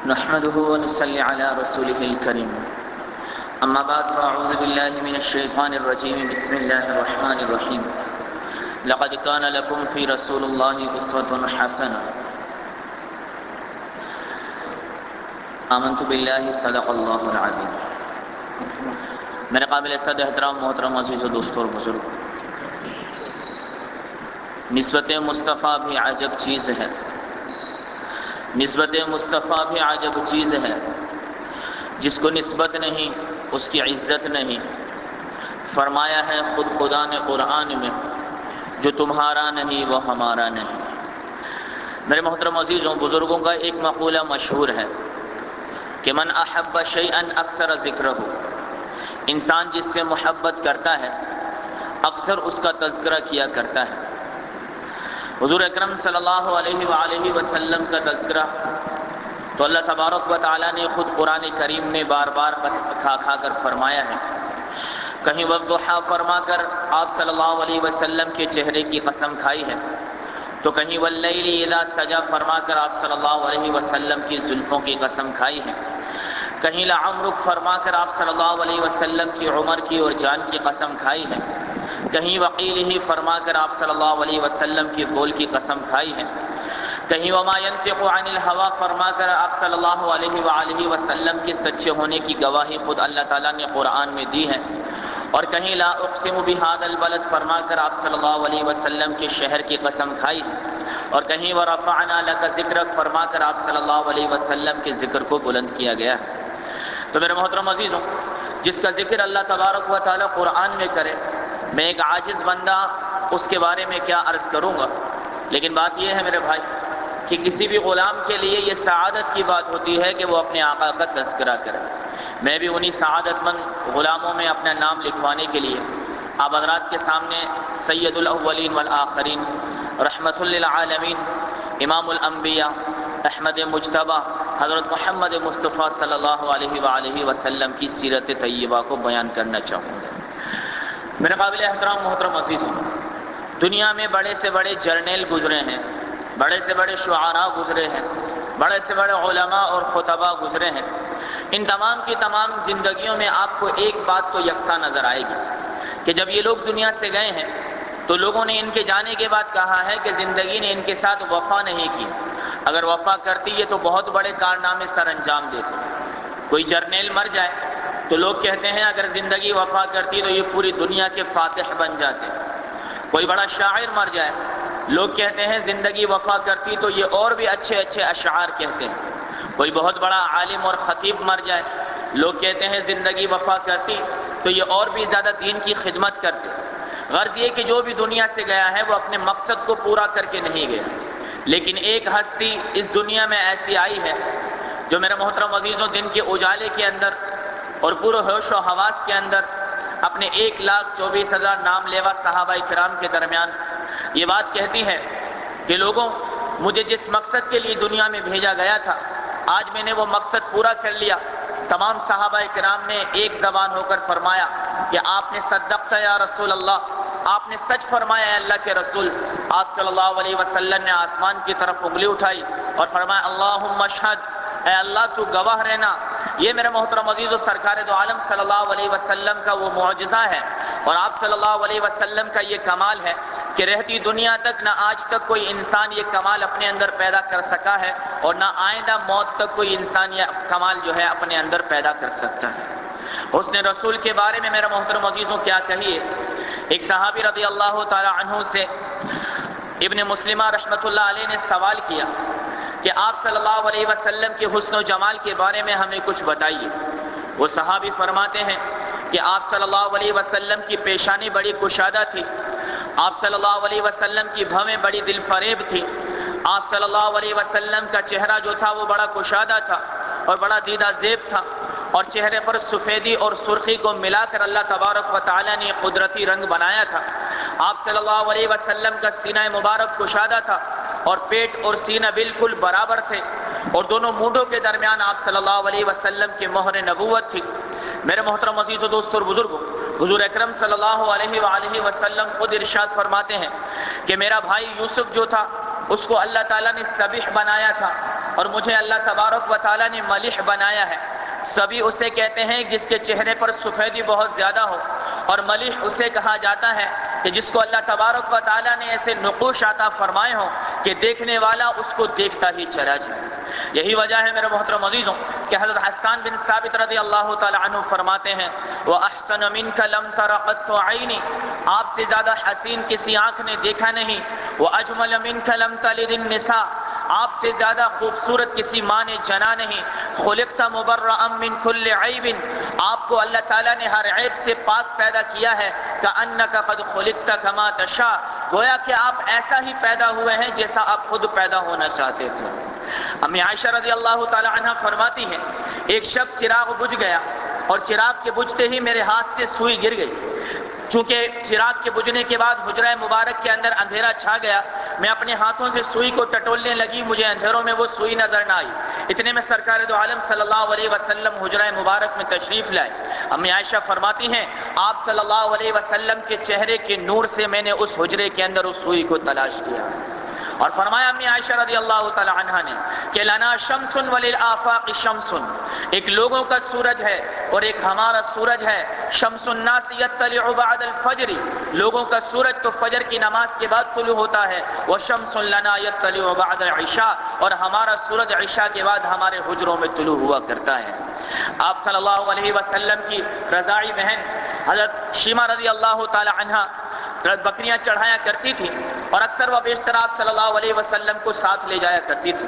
نحمده ونصلي على رسوله الكريم اما بعد فاعوذ بالله من الشيطان الرجيم بسم الله الرحمن الرحيم لقد كان لكم في رسول الله اسوة حسنة آمنت بالله صدق اللہ العظیم۔ میرے قابل صد احترام محترم عزیز و دوستوں اور بزرگ، نسبت مصطفیٰ بھی عجب چیز ہے، نسبت مصطفیٰ بھی عجب چیز ہے، جس کو نسبت نہیں اس کی عزت نہیں۔ فرمایا ہے خود خدا نے قرآن میں، جو تمہارا نہیں وہ ہمارا نہیں۔ میرے محترم عزیزوں بزرگوں کا ایک مقولہ مشہور ہے کہ من احب شیئا اکثر ذکرہ، انسان جس سے محبت کرتا ہے اکثر اس کا تذکرہ کیا کرتا ہے۔ حضور اکرم صلی اللہ علیہ وآلہ وسلم کا تذکرہ تو اللہ تبارک و تعالیٰ نے خود قرآن کریم میں بار بار قسم کھا کھا کر فرمایا ہے۔ کہیں والضحیٰ فرما کر آپ صلی اللہ علیہ وسلم کے چہرے کی قسم کھائی ہے، تو کہیں واللیل اذا سجا فرما کر آپ صلی اللہ علیہ وسلم کی زلفوں کی قسم کھائی ہے، کہیں لعمرک فرما کر آپ صلی اللہ علیہ وسلم کی عمر کی اور جان کی قسم کھائی ہے، کہیں وقیلہ فرما کر آپ صلی اللہ علیہ وسلم کی بول کی قسم کھائی ہے، کہیں وما ينطق عن الهوى فرما کر آپ صلی اللہ علیہ وآلہ وسلم کے سچے ہونے کی گواہی خود اللہ تعالیٰ نے قرآن میں دی ہے، اور کہیں لا اقسم بهذا البلد فرما کر آپ صلی اللہ علیہ وسلم کے شہر کی قسم کھائی ہے، اور کہیں ورفعنا لك ذکرک فرما کر آپ صلی اللہ علیہ وسلم کے ذکر کو بلند کیا گیا ہے۔ تو میرے محترم عزیزوں، جس کا ذکر اللہ تبارک و تعالیٰ قرآن میں کرے، میں ایک عاجز بندہ اس کے بارے میں کیا عرض کروں گا، لیکن بات یہ ہے میرے بھائی کہ کسی بھی غلام کے لیے یہ سعادت کی بات ہوتی ہے کہ وہ اپنے آقا کا تذکرہ کرے۔ میں بھی انہی سعادت مند غلاموں میں اپنا نام لکھوانے کے لیے آپ حضرات کے سامنے سید الاولین والآخرین، رحمت للعالمین، امام الانبیاء، احمد مجتبی، حضرت محمد مصطفیٰ صلی اللہ علیہ وآلہ وسلم کی سیرت طیبہ کو بیان کرنا چاہوں گا۔ میرے قابل احترام محترم عزیزوں، دنیا میں بڑے سے بڑے جرنیل گزرے ہیں، بڑے سے بڑے شعراء گزرے ہیں، بڑے سے بڑے علماء اور خطباء گزرے ہیں۔ ان تمام کی تمام زندگیوں میں آپ کو ایک بات تو یکساں نظر آئے گی کہ جب یہ لوگ دنیا سے گئے ہیں تو لوگوں نے ان کے جانے کے بعد کہا ہے کہ زندگی نے ان کے ساتھ وفا نہیں کی، اگر وفا کرتی ہے تو بہت بڑے کارنامے سر انجام دیتے۔ کوئی جرنیل مر جائے تو لوگ کہتے ہیں اگر زندگی وفا کرتی تو یہ پوری دنیا کے فاتح بن جاتے۔ کوئی بڑا شاعر مر جائے، لوگ کہتے ہیں زندگی وفا کرتی تو یہ اور بھی اچھے اچھے اشعار کہتے ہیں۔ کوئی بہت بڑا عالم اور خطیب مر جائے، لوگ کہتے ہیں زندگی وفا کرتی تو یہ اور بھی زیادہ دین کی خدمت کرتے۔ غرض یہ کہ جو بھی دنیا سے گیا ہے وہ اپنے مقصد کو پورا کر کے نہیں گیا، لیکن ایک ہستی اس دنیا میں ایسی آئی ہے جو میرے محترم عزیزوں دن کے اجالے کے اندر اور پورے ہوش و حواس کے اندر اپنے 1,24,000 نام لیوا صحابہ کرام کے درمیان یہ بات کہتی ہے کہ لوگوں، مجھے جس مقصد کے لیے دنیا میں بھیجا گیا تھا آج میں نے وہ مقصد پورا کر لیا۔ تمام صحابہ کرام نے ایک زبان ہو کر فرمایا کہ آپ نے صدقت یا رسول اللہ، آپ نے سچ فرمایا ہے اللہ کے رسول۔ آپ صلی اللہ علیہ وسلم نے آسمان کی طرف انگلی اٹھائی اور فرمایا اللہم اشہد، اے اللہ تو گواہ رہنا۔ یہ میرے محترم عزیز و سرکار دو عالم صلی اللہ علیہ وسلم کا وہ معجزہ ہے، اور آپ صلی اللہ علیہ وسلم کا یہ کمال ہے کہ رہتی دنیا تک نہ آج تک کوئی انسان یہ کمال اپنے اندر پیدا کر سکا ہے، اور نہ آئندہ موت تک کوئی انسان یہ کمال جو ہے اپنے اندر پیدا کر سکتا ہے۔ حسن رسول کے بارے میں میرے محترم عزیزوں کیا کہیے، ایک صحابی رضی اللہ تعالی عنہ سے ابن مسلمہ رحمت اللہ علیہ نے سوال کیا کہ آپ صلی اللہ علیہ وسلم کے حسن و جمال کے بارے میں ہمیں کچھ بتائیے۔ وہ صحابی فرماتے ہیں کہ آپ صلی اللہ علیہ وسلم کی پیشانی بڑی کشادہ تھی، آپ صلی اللہ علیہ وسلم کی بھویں بڑی دل فریب تھی، آپ صلی اللہ علیہ وسلم کا چہرہ جو تھا وہ بڑا کشادہ تھا اور بڑا دیدہ زیب تھا، اور چہرے پر سفیدی اور سرخی کو ملا کر اللہ تبارک و تعالیٰ نے قدرتی رنگ بنایا تھا۔ آپ صلی اللہ علیہ وسلم کا سینہ مبارک کشادہ تھا اور پیٹ اور سینہ بالکل برابر تھے، اور دونوں مونڈوں کے درمیان آپ صلی اللہ علیہ وسلم کی مہر نبوت تھی۔ میرے محترم عزیز و دوست اور بزرگوں، حضور اکرم صلی اللہ علیہ وآلہ وسلم خود ارشاد فرماتے ہیں کہ میرا بھائی یوسف جو تھا اس کو اللہ تعالیٰ نے سبیح بنایا تھا، اور مجھے اللہ تبارک و تعالیٰ نے ملیح بنایا ہے۔ سبھی اسے کہتے ہیں جس کے چہرے پر سفیدی بہت زیادہ ہو، اور ملیح اسے کہا جاتا ہے کہ جس کو اللہ تبارک و تعالیٰ نے ایسے نقوش عطا فرمائے ہوں کہ دیکھنے والا اس کو دیکھتا ہی چلا جائے۔ یہی وجہ ہے میرے محترم عزیزوں کہ حضرت حسان بن ثابت رضی اللہ تعالی عنہ فرماتے ہیں وَأَحْسَنَ مِنْكَ لَمْ تَرَ قَطُّ عَيْنِي، آپ سے زیادہ حسین کسی آنکھ نے دیکھا نہیں۔ وَأَجْمَلَ مِنْكَ لَمْ تَلِدِ النِّسَاء، آپ سے زیادہ خوبصورت کسی ماں نے جنا نہیں۔ خُلِقْتَ مُبَرَّأً مِنْ كُلِّ عَيْبٍ، آپ کو اللہ تعالیٰ نے ہر عیب سے پاک پیدا کیا ہے۔ كَأَنَّكَ قَدْ خُلِقْتَ كَمَا تَشَاءُ، گویا کہ آپ ایسا ہی پیدا ہوئے ہیں جیسا آپ خود پیدا ہونا چاہتے تھے۔ امی عائشہ رضی اللہ تعالی عنہ فرماتی ہیں ایک شب چراغ بجھ گیا اور چراغ کے بجھتے ہی میرے ہاتھ سے سوئی گر گئی۔ چونکہ چراغ کے بجھنے کے بعد حجرہ مبارک کے اندر اندھیرا چھا گیا، میں اپنے ہاتھوں سے سوئی کو ٹٹولنے لگی، مجھے اندھیروں میں وہ سوئی نظر نہ آئی۔ اتنے میں سرکار دو عالم صلی اللہ علیہ وسلم حجرہ مبارک میں تشریف لائے۔ امی عائشہ فرماتی ہیں آپ صلی اللہ علیہ وسلم کے چہرے کے نور سے میں نے اس حجرے کے اندر اس سوئی کو تلاش کیا، اور فرمایا امی عائشہ رضی اللہ تعالی عنہا نے کہ لنا شمس وللآفاق شمس، ایک لوگوں کا سورج ہے اور ایک ہمارا سورج ہے۔ شمس الناس یطلع بعد الفجر، لوگوں کا سورج تو فجر کی نماز کے بعد طلوع ہوتا ہے۔ وشمس لنا یطلع بعد العشاء، اور ہمارا سورج عشاء کے بعد ہمارے حجروں میں طلوع ہوا کرتا ہے۔ آپ صلی اللہ علیہ وسلم کی رضاعی بہن حضرت شیمہ رضی اللہ تعالی عنہا بکریاں چڑھایا کرتی تھی، اور اکثر و بیشتر آپ صلی اللہ علیہ وسلم کو ساتھ لے جایا کرتی تھی۔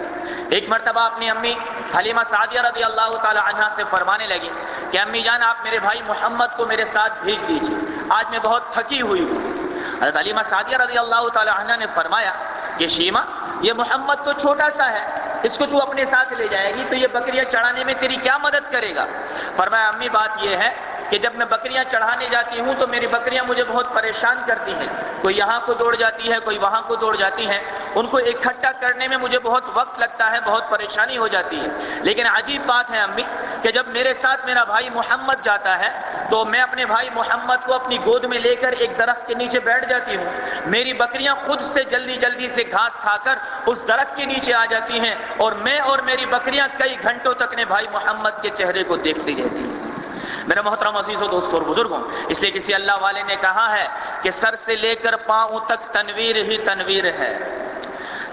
ایک مرتبہ اپنی امی حلیمہ سعدیہ رضی اللہ تعالی عنہا سے فرمانے لگی کہ امی جان آپ میرے بھائی محمد کو میرے ساتھ بھیج دیجیے، آج میں بہت تھکی ہوئی ہوں۔ حضرت حلیمہ سعدیہ رضی اللہ تعالی عنہا نے فرمایا کہ شیمہ یہ محمد تو چھوٹا سا ہے، اس کو تو اپنے ساتھ لے جائے گی تو یہ بکریاں چڑھانے میں تیری کیا مدد کرے گا؟ فرمایا امی بات یہ ہے کہ جب میں بکریاں چڑھانے جاتی ہوں تو میری بکریاں مجھے بہت پریشان کرتی ہیں، کوئی یہاں کو دوڑ جاتی ہے، کوئی وہاں کو دوڑ جاتی ہیں، ان کو اکٹھا کرنے میں مجھے بہت وقت لگتا ہے، بہت پریشانی ہو جاتی ہے۔ لیکن عجیب بات ہے امی کہ جب میرے ساتھ میرا بھائی محمد جاتا ہے تو میں اپنے بھائی محمد کو اپنی گود میں لے کر ایک درخت کے نیچے بیٹھ جاتی ہوں، میری بکریاں خود سے جلدی جلدی سے گھاس کھا کر اس درخت کے نیچے آ جاتی ہیں، اور میں اور میری بکریاں کئی گھنٹوں تک نے بھائی محمد کے چہرے کو دیکھتی رہتی ہیں۔ میرے محترم عزیزوں دوستوں اور بزرگوں، اس لیے کسی اللہ والے نے کہا ہے کہ سر سے لے کر پاؤں تک تنویر ہی تنویر ہے،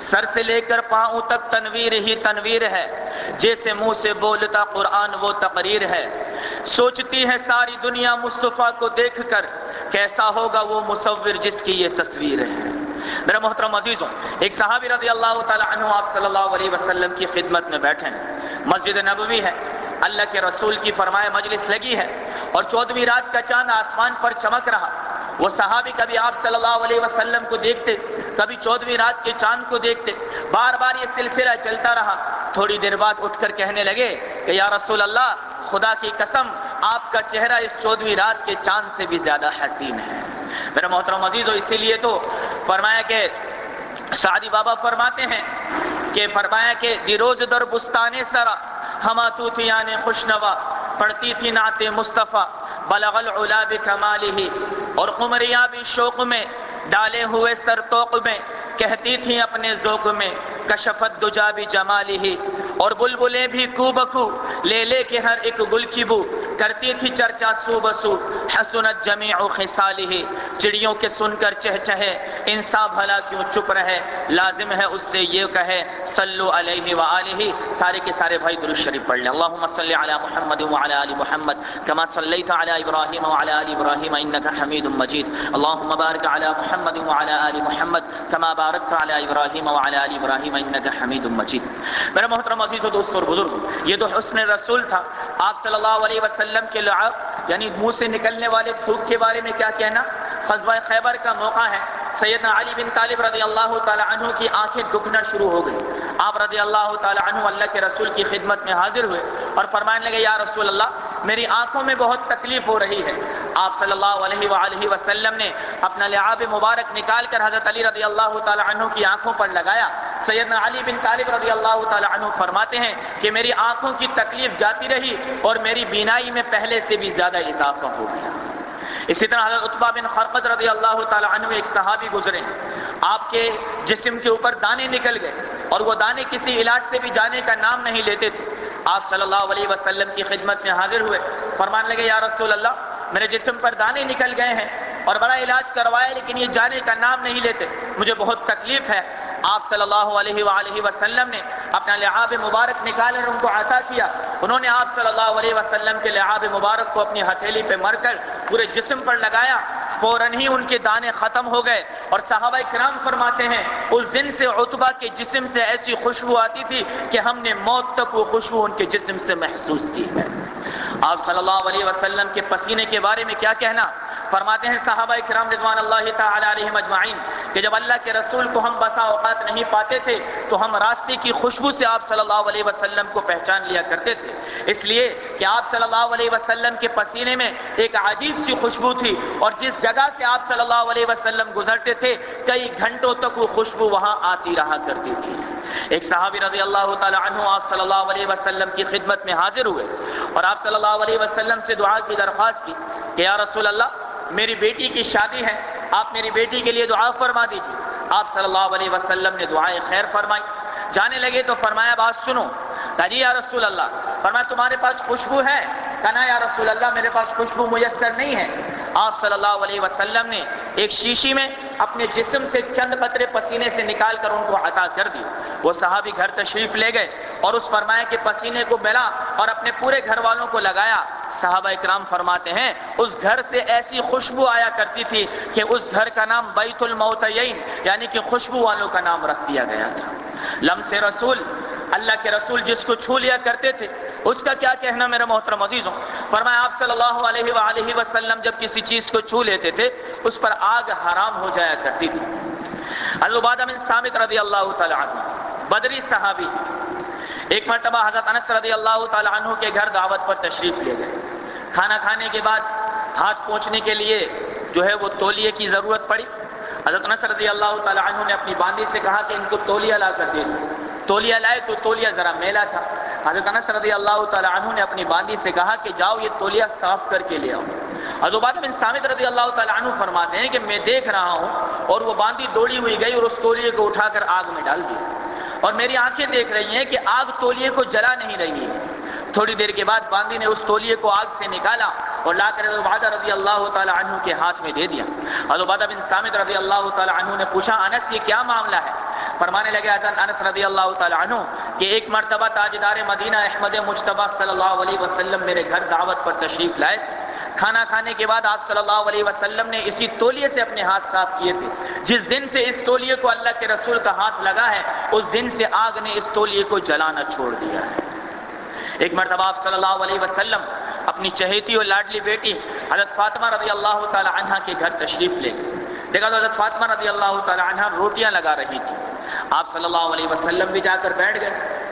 سر سے لے کر پاؤں تک تنویر ہی تنویر ہے، جیسے منہ سے بولتا قرآن وہ تقریر ہے۔ سوچتی ہے ساری دنیا مصطفیٰ کو دیکھ کر، کیسا ہوگا وہ مصور جس کی یہ تصویر ہے۔ میرے محترم عزیزوں، ایک صحابی رضی اللہ تعالی عنہ آپ صلی اللہ علیہ وسلم کی خدمت میں بیٹھے ہیں، مسجد نبوی ہے، اللہ کے رسول کی فرمائے مجلس لگی ہے، اور 14ویں رات کا چاند آسمان پر چمک رہا۔ وہ صحابی کبھی آپ صلی اللہ علیہ وسلم کو دیکھتے، کبھی 14ویں رات کے چاند کو دیکھتے، بار بار یہ سلسلہ چلتا رہا۔ تھوڑی دیر بعد اٹھ کر کہنے لگے کہ یا رسول اللہ، خدا کی قسم آپ کا چہرہ اس 14ویں رات کے چاند سے بھی زیادہ حسین ہے۔ میرے محترم عزیزو، اسی لیے تو فرمایا کہ سعدی بابا فرماتے ہیں کہ فرمایا کہ دیروز در بستان سرا ہما توتیان خوشنوا، پڑھتی تھی نعت مصطفیٰ بلغ العلا بکمالہ، اور قمریاں بھی شوق میں ڈالے ہوئے سر توق میں کہتی تھیں اپنے ذوق میں کشفت دجا بجمالہ، اور بلبلیں بھی کو بکو لے لے کے ہر ایک گل کی بو کرتی تھی چرچا سو بسو حسنت جمیع خصالہ، چڑیوں کے سن کر چہچہے انسان بھلا کیوں چپ رہے، لازم ہے اس سے یہ کہے صلو علیہ وآلہ۔ سارے کے سارے بھائی درود شریف پڑھ لیں۔ اللہم صلی علی محمد وعلی آل محمد کما صلیت علی ابراہیم وعلی آل ابراہیم انک حمید مجید۔ اللہم بارک علی محمد وعلی آل محمد کما بارکت علی ابراہیم وعلی آل ابراہیم انک حمید مجید۔ میرے محترم عزیزو دوستو اور بزرگوں، یہ تو حسن رسول تھا۔ آپ صلی اللہ علیہ وسلم کے لعاب یعنی منہ سے نکلنے والے تھوک کے بارے میں کیا کہنا؟ غزوہ خیبر کا موقع ہے، سیدنا علی بن طالب رضی اللہ تعالی عنہ کی آنکھیں دکھنا شروع ہو گئی۔ آپ رضی اللہ تعالی عنہ اللہ کے رسول کی خدمت میں حاضر ہوئے اور فرمانے لگے یا رسول اللہ، میری آنکھوں میں بہت تکلیف ہو رہی ہے۔ آپ صلی اللہ علیہ وآلہ وسلم نے اپنا لعاب مبارک نکال کر حضرت علی رضی اللہ تعالی عنہ کی آنکھوں پر لگایا۔ سیدنا علی بن طالب رضی اللہ تعالی عنہ فرماتے ہیں کہ میری آنکھوں کی تکلیف جاتی رہی اور میری بینائی میں پہلے سے بھی زیادہ اضافہ ہو گیا۔ اسی طرح حضرت عتبہ بن خرقد رضی اللہ تعالی عنہ ایک صحابی گزرے، آپ کے جسم کے اوپر دانے نکل گئے، اور وہ دانے کسی علاج سے بھی جانے کا نام نہیں لیتے تھے۔ آپ صلی اللہ علیہ وسلم کی خدمت میں حاضر ہوئے، فرمانے لگے یا رسول اللہ میرے جسم پر دانے نکل گئے ہیں اور بڑا علاج کروایا لیکن یہ جانے کا نام نہیں لیتے، مجھے بہت تکلیف ہے۔ آپ صلی اللہ علیہ وآلہ وسلم نے اپنا لعاب مبارک نکال کر ان کو عطا کیا۔ انہوں نے آپ صلی اللہ علیہ وسلم کے لعاب مبارک کو اپنی ہتھیلی پہ مر کر پورے جسم پر لگایا، فوراً ہی ان کے دانے ختم ہو گئے۔ اور صحابہ کرام فرماتے ہیں اس دن سے عتبہ کے جسم سے ایسی خوشبو آتی تھی کہ ہم نے موت تک وہ خوشبو ان کے جسم سے محسوس کی ہے۔ آپ صلی اللہ علیہ وسلم کے پسینے کے بارے میں کیا کہنا؟ فرماتے ہیں صحابہ کرام رضوان اللہ تعالی علیہم اجمعین کہ جب اللہ کے رسول کو ہم بسا اوقات نہیں پاتے تھے تو ہم راستے کی خوشبو سے آپ صلی اللہ علیہ وسلم کو پہچان لیا کرتے تھے، اس لیے کہ آپ صلی اللہ علیہ وسلم کے پسینے میں ایک عجیب سی خوشبو تھی، اور جس جگہ سے آپ صلی اللہ علیہ وسلم گزرتے تھے کئی گھنٹوں تک وہ خوشبو وہاں آتی رہا کرتی تھی۔ ایک صحابی رضی اللہ تعالی عنہ آپ صلی اللہ علیہ وسلم کی خدمت میں حاضر ہوئے اور آپ صلی اللہ علیہ وسلم سے دعا کی درخواست کی کہ یا رسول اللہ میری بیٹی کی شادی ہے، آپ میری بیٹی کے لیے دعا فرما دیجیے۔ آپ صلی اللہ علیہ وسلم نے دعائے خیر فرمائی۔ جانے لگے تو فرمایا بات سنو۔ کہا جی یا رسول اللہ۔ فرمایا تمہارے پاس خوشبو ہے؟ کہا نا یا رسول اللہ میرے پاس خوشبو میسر نہیں ہے۔ آپ صلی اللہ علیہ وسلم نے ایک شیشی میں اپنے جسم سے چند قطرے پسینے سے نکال کر ان کو عطا کر دی۔ وہ صحابی گھر تشریف لے گئے اور اس فرمایا کہ پسینے کو ملا اور اپنے پورے گھر والوں کو لگایا۔ صحابہ اکرام فرماتے ہیں اس گھر سے ایسی خوشبو آیا کرتی تھی کہ اس گھر کا نام بیت الموتیین یعنی کہ خوشبو والوں کا نام رکھ دیا گیا تھا۔ لمس رسول، اللہ کے رسول جس کو چھو لیا کرتے تھے اس کا کیا کہنا میرے محترم عزیزوں؟ فرمایا آپ صلی اللہ علیہ وآلہ وسلم جب کسی چیز کو چھو لیتے تھے اس پر آگ حرام ہو جایا کرتی تھی۔ عبادہ بن صامت رضی اللہ تعالی عنہ بدری صحابی، ایک مرتبہ حضرت انس رضی اللہ تعالی عنہ کے گھر دعوت پر تشریف لے گئے۔ کھانا کھانے کے بعد ہاتھ پوچھنے کے لیے جو ہے وہ تولیے کی ضرورت پڑی۔ حضرت انس رضی اللہ تعالی عنہ نے اپنی باندی سے کہا کہ ان کو تولیہ لا کر دے دو۔ تولیہ لائے تو تولیہ ذرا میلا تھا۔ حضرت انس رضی اللہ تعالی عنہ نے اپنی باندی سے کہا کہ جاؤ یہ تولیہ صاف کر کے لے آؤ۔ حضرت عبادہ بن صامت رضی اللہ تعالی عنہ فرماتے ہیں کہ میں دیکھ رہا ہوں اور وہ باندی دوڑی ہوئی گئی اور اس تولیے کو اٹھا کر آگ میں ڈال دیا، اور میری آنکھیں دیکھ رہی ہیں کہ آگ تولیے کو جلا نہیں رہی ہے۔ تھوڑی دیر کے بعد باندی نے اس تولیے کو آگ سے نکالا اور لا کر عبادہ رضی اللہ تعالی عنہ کے ہاتھ میں دے دیا۔ عبادہ بن صامت رضی اللہ تعالی عنہ نے پوچھا انس یہ کیا معاملہ ہے؟ فرمانے لگے حضرت انس رضی اللہ تعالی عنہ کہ ایک مرتبہ تاجدار مدینہ احمد مجتبی صلی اللہ علیہ وسلم میرے گھر دعوت پر تشریف لائے تھے۔ کھانا کھانے کے بعد آپ صلی اللہ علیہ وسلم نے اسی تولیے سے اپنے ہاتھ صاف کیے تھے۔ جس دن سے اس تولیے کو اللہ کے رسول کا ہاتھ لگا ہے اس دن سے آگ نے اس تولیے کو جلانا چھوڑ دیا ہے۔ ایک مرتبہ آپ صلی اللہ علیہ وسلم اپنی چہیتی اور لاڈلی بیٹی حضرت فاطمہ رضی اللہ تعالی عنہ کے گھر تشریف لے گئے۔ دیکھا تو حضرت فاطمہ رضی اللہ تعالی عنہ روٹیاں لگا رہی تھی۔ آپ صلی اللہ علیہ وسلم بھی جا کر بیٹھ گئے،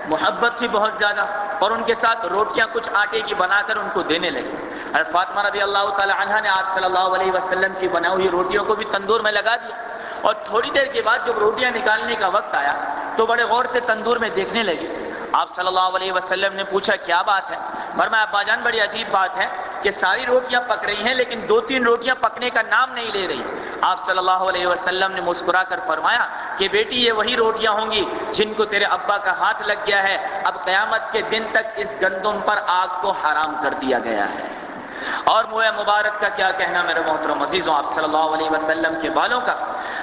محبت تھی بہت زیادہ، اور ان کے ساتھ روٹیاں کچھ آٹے کی بنا کر ان کو دینے لگے۔ حضرت فاطمہ رضی اللہ تعالی عنہ نے آپ صلی اللہ علیہ وسلم کی بنائی ہوئی روٹیوں کو بھی تندور میں لگا دیا، اور تھوڑی دیر کے بعد جب روٹیاں نکالنے کا وقت آیا تو بڑے غور سے تندور میں دیکھنے لگے۔ آپ صلی اللہ علیہ وسلم نے پوچھا کیا بات ہے؟ فرمایا ابا جان بڑی عجیب بات ہے کہ ساری روٹیاں پک رہی ہیں لیکن دو تین روٹیاں پکنے کا نام نہیں لے رہی۔ آپ صلی اللہ علیہ وسلم نے مسکرا کر فرمایا کہ بیٹی یہ وہی روٹیاں ہوں گی جن کو تیرے ابا کا ہاتھ لگ گیا ہے، اب قیامت کے دن تک اس گندم پر آگ کو حرام کر دیا گیا ہے۔ اور منہ مبارک کا کیا کہنا میرے محترم عزیزوں، آپ صلی اللہ علیہ وسلم کے بالوں کا۔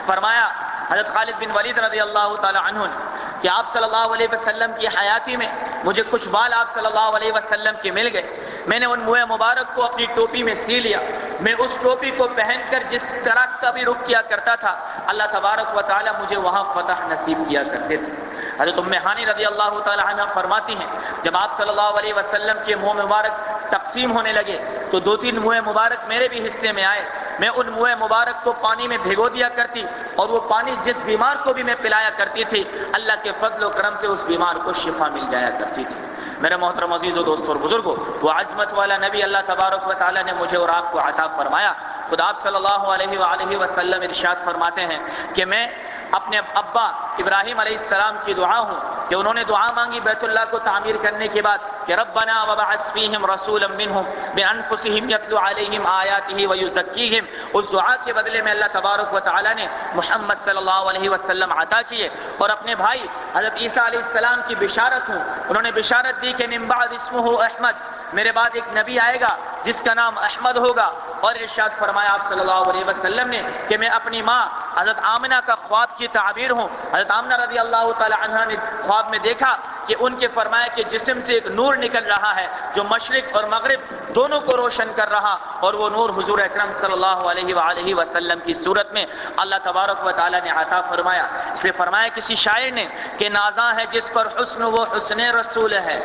فرمایا حضرت خالد بن ولید رضی اللہ تعالی عنہ نے کہ آپ صلی اللہ علیہ وسلم کی حیاتی میں مجھے کچھ بال آپ صلی اللہ علیہ وسلم کے مل گئے، میں نے ان منہ مبارک کو اپنی ٹوپی میں سی لیا۔ میں اس ٹوپی کو پہن کر جس طرح کا بھی رخ کیا کرتا تھا اللہ تبارک و تعالی مجھے وہاں فتح نصیب کیا کرتے تھے۔ حضرت ام ہانی رضی اللہ تعالی عنہ فرماتی ہیں جب آپ صلی اللہ علیہ وسلم کے منہ مبارک تقسیم ہونے لگے تو دو تین منہ مبارک میرے بھی حصے میں آئے۔ میں ان منہ مبارک کو پانی میں بھگو دیا کرتی اور وہ پانی جس بیمار کو بھی میں پلایا کرتی تھی اللہ کے فضل و کرم سے اس بیمار کو شفا مل جایا کرتی تھی۔ میرے محترم عزیزوں، دوستوں اور بزرگوں، وہ عظمت والا نبی اللہ تبارک و تعالی نے مجھے اور آپ کو عطا فرمایا۔ خود آپ صلی اللہ علیہ وآلہ وسلم ارشاد فرماتے ہیں کہ میں اپنے ابا ابراہیم علیہ السلام کی دعا ہوں کہ انہوں نے دعا مانگی بیت اللہ کو تعمیر کرنے کے بعد کہ ربنا وبعث فیہم رسولا منہم بانفسہم یتلو علیہم آیاتہ ویزکیہم. اس دعا کے بدلے میں اللہ تبارک و تعالی نے محمد صلی اللہ علیہ وسلم عطا کیے اور اپنے بھائی حضرت عیسیٰ علیہ السلام کی بشارت ہوں. انہوں نے بشارت دی کہ من بعد اسمہ احمد، میرے بعد ایک نبی آئے گا جس کا نام احمد ہوگا. اور ارشاد فرمایا آپ صلی اللہ علیہ وسلم نے کہ میں اپنی ماں حضرت آمنہ کا خواب کی تعبیر ہوں. حضرت آمنہ رضی اللہ تعالی عنہا نے خواب میں دیکھا کہ ان کے فرمایا کہ جسم سے ایک نور نکل رہا ہے جو مشرق اور مغرب دونوں کو روشن کر رہا، اور وہ نور حضور اکرم صلی اللہ علیہ وآلہ وسلم کی صورت میں اللہ تبارک و تعالی نے عطا فرمایا. اس لیے فرمایا کسی شاعر نے کہ نازاں ہے جس پر حسن وہ حسن رسول ہے،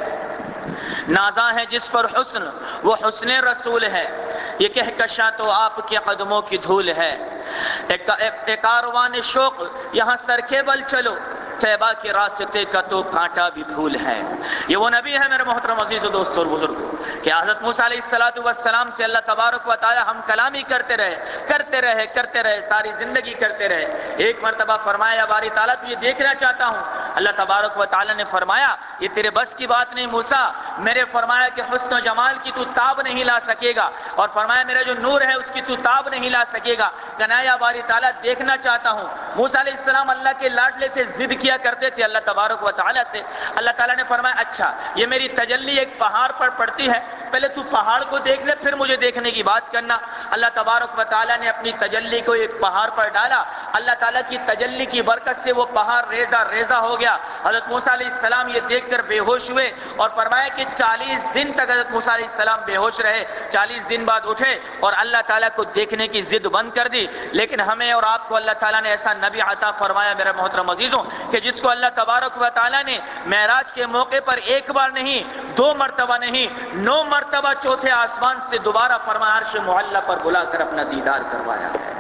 نازاں ہے جس پر حسن وہ حسن رسول ہے، یہ کہکشاں تو آپ کے قدموں کی دھول ہے. ایک کاروان شوق یہاں سر کے بل چلو، طیبہ کے راستے کا تو کانٹا بھی پھول ہے. یہ وہ نبی ہے میرے محترم عزیز و دوست اور بزرگوں کہ حضرت موسیٰ علیہ السلام سے اللہ تبارک و تعالی ہم کلامی کرتے رہے ساری زندگی کرتے رہے. ایک مرتبہ فرمایا یا باری تعالیٰ تو یہ دیکھنا چاہتا ہوں. اللہ تبارک و تعالی نے فرمایا یہ تیرے بس کی بات نہیں موسیٰ، میرے فرمایا کہ حسن و جمال کی تو تاب نہیں لا سکے گا، اور فرمایا میرا جو نور ہے اس کی تو تاب نہیں لا سکے گا. کہنا یا باری تعالیٰ دیکھنا چاہتا ہوں. موسیٰ علیہ السلام اللہ کے لاڈلے تھے، ضد کیا کرتے تھے اللہ تبارک و تعالی سے. اللہ تعالیٰ نے فرمایا اچھا یہ میری تجلی ایک پہاڑ پر پڑتی ہے، پہلے تو پہاڑ کو دیکھ لے پھر مجھے دیکھنے کی بات کرنا. اللہ تبارک و تعالیٰ نے اپنی تجلی کو ایک پہاڑ پر ڈالا. اللہ تعالیٰ کی تجلی کی برکت سے وہ پہاڑ ریزہ ہو گیا. حضرت موسیٰ علیہ السلام یہ دیکھ کر بے ہوش ہوئے اور فرمایا کہ 40 دن تک حضرت موسیٰ علیہ السلام بے ہوش رہے. 40 دن بعد اٹھے اور اللہ تعالیٰ کو دیکھنے کی ضد بند کر دی. لیکن ہمیں اور آپ کو اللہ تعالیٰ نے ایسا نبی عطا فرمایا میرے محترم عزیزوں کہ جس کو اللہ تبارک و تعالیٰ نے معراج کے موقع پر ایک بار نہیں 2 مرتبہ نہیں 9 مرتبہ چوتھے آسمان سے دوبارہ فرمایا عرش معلی پر بلا کر اپنا دیدار کروایا ہے.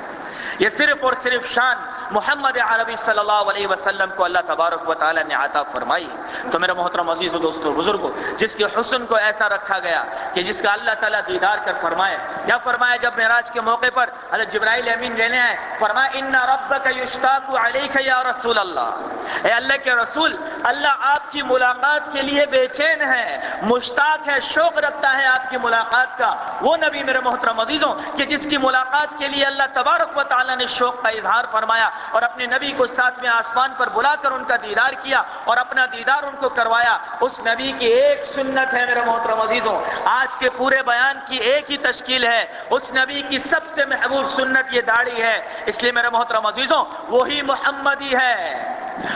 یہ صرف اور صرف شان محمد عربی صلی اللہ علیہ وسلم کو اللہ تبارک و تعالی نے عطا فرمائی. تو میرے محترم عزیز و دوستو بزرگوں جس کے حسن کو ایسا رکھا گیا کہ جس کا اللہ تعالیٰ دیدار کر فرمائے. کیا فرمایا جب معراج کے موقع پر حضرت جبرائیل امین لینے آئے فرمایا ان ربک یشتاق علیک یا رسول اللہ، اے اللہ کے رسول اللہ آپ کی ملاقات کے لیے بے چین ہے، مشتاق ہے، شوق رکھتا ہے آپ کی ملاقات کا. وہ نبی میرے محترم عزیزوں کہ جس کی ملاقات کے لیے اللہ تبارک و تعالیٰ نے شوق کا اظہار فرمایا اور اپنے نبی کو 7ویں آسمان پر بلا کر ان کا دیدار کیا اور اپنا دیدار ان کو کروایا. اس نبی کی ایک سنت ہے میرے محترم عزیزوں، آج کے پورے بیان کی ایک ہی تشکیل ہے. اس نبی کی سب سے محبوب سنت یہ داڑھی ہے. اس لیے میرے محترم عزیزوں وہی محمدی ہے،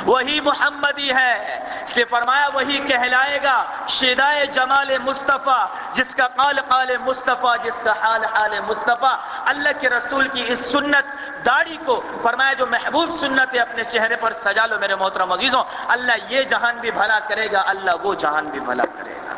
وہی محمدی ہے. اس لیے فرمایا وہی کہلائے گا شیدائے جمال مصطفیٰ، جس کا قال قال مصطفیٰ، جس کا حال حال مصطفیٰ. اللہ کے رسول کی اس سنت داڑھی کو فرمایا جو محبوب سنت ہے اپنے چہرے پر سجا لو میرے محترم عزیزوں. اللہ یہ جہان بھی بھلا کرے گا، اللہ وہ جہان بھی بھلا کرے گا.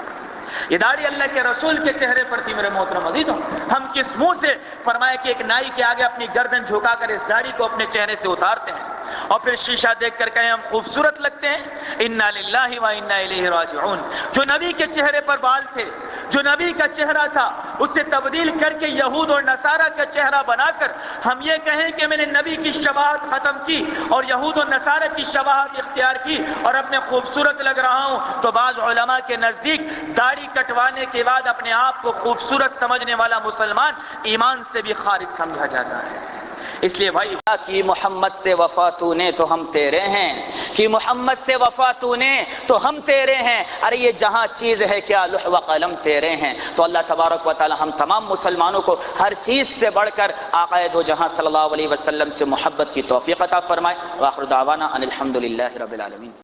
یہ داڑھی اللہ کے رسول کے چہرے پر تھی میرے محترم عزیزوں. ہم کس منہ سے فرمایا کہ ایک نائی کے آگے اپنی گردن جھکا کر اس داڑھی کو اپنے چہرے سے اتارتے ہیں اور پھر شیشہ دیکھ کر کہیں ہم خوبصورت لگتے ہیں. انا للہ و انا الیہ راجعون. جو نبی کے چہرے پر بال تھے، جو نبی کا چہرہ تھا، اسے تبدیل کر کے یہود اور نصارہ کا چہرہ بنا کر ہم یہ کہیں کہ میں نے نبی کی شباہت ختم کی اور یہود اور نصارہ کی شباہت اختیار کی اور اب میں خوبصورت لگ رہا ہوں، تو بعض علماء کے نزدیک داڑھی کٹوانے کے بعد اپنے آپ کو خوبصورت سمجھنے والا مسلمان ایمان سے بھی خارج سمجھا جاتا ہے. اس لیے بھائی کہ محمد سے وفا تو نے تو ہم تیرے ہیں، کہ محمد سے وفا تو نے تو ہم تیرے ہیں. ارے یہ جہاں چیز ہے کیا لوح و قلم تیرے ہیں. تو اللہ تبارک و تعالی ہم تمام مسلمانوں کو ہر چیز سے بڑھ کر آقا دو جہاں صلی اللہ علیہ وسلم سے محبت کی توفیق عطا فرمائے. وآخر دعوانا ان الحمد للہ رب العالمین.